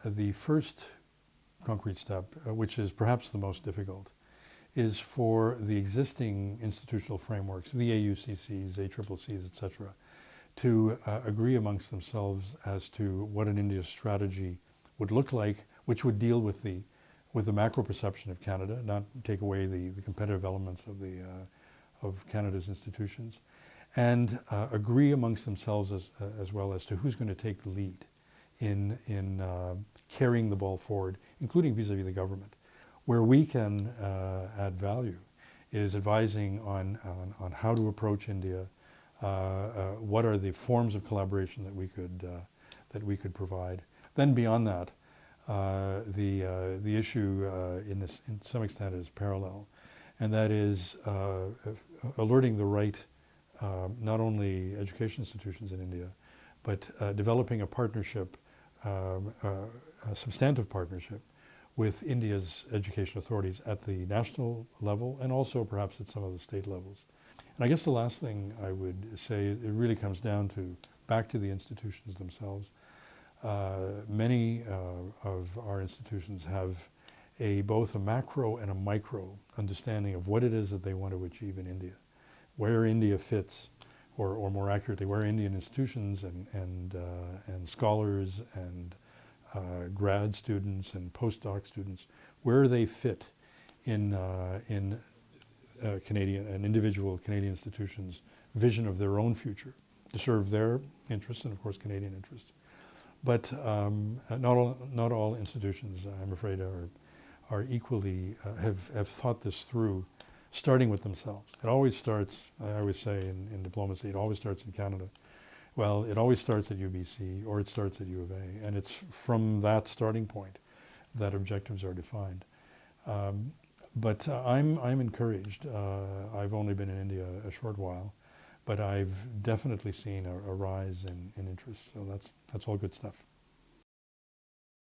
the first concrete step, which is perhaps the most difficult, is for the existing institutional frameworks, the AUCCs, ACCCs, etc., to agree amongst themselves as to what an India strategy would look like, which would deal with the macro perception of Canada, not take away the competitive elements of Canada's institutions, and agree amongst themselves as well as to who's going to take the lead in carrying the ball forward, including vis-a-vis the government. Where we can add value is advising on how to approach India, what are the forms of collaboration that we could provide. Then beyond that, the issue in some extent is parallel, and that is alerting the right not only education institutions in India, but developing a partnership, a substantive partnership with India's education authorities at the national level and also perhaps at some of the state levels. And I guess the last thing I would say, it really comes down to back to the institutions themselves. Many of our institutions have both a macro and a micro understanding of what it is that they want to achieve in India, where India fits, or more accurately, where Indian institutions and scholars and grad students and postdoc students, where they fit in Canadian and individual Canadian institutions' vision of their own future to serve their interests and, of course, Canadian interests. But not all institutions, I'm afraid, are equally have thought this through, starting with themselves. It always starts, I always say in diplomacy, it always starts in Canada. Well, it always starts at UBC or it starts at U of A, and it's from that starting point that objectives are defined. But I'm encouraged. I've only been in India a short while, but I've definitely seen a rise in interest. So that's all good stuff.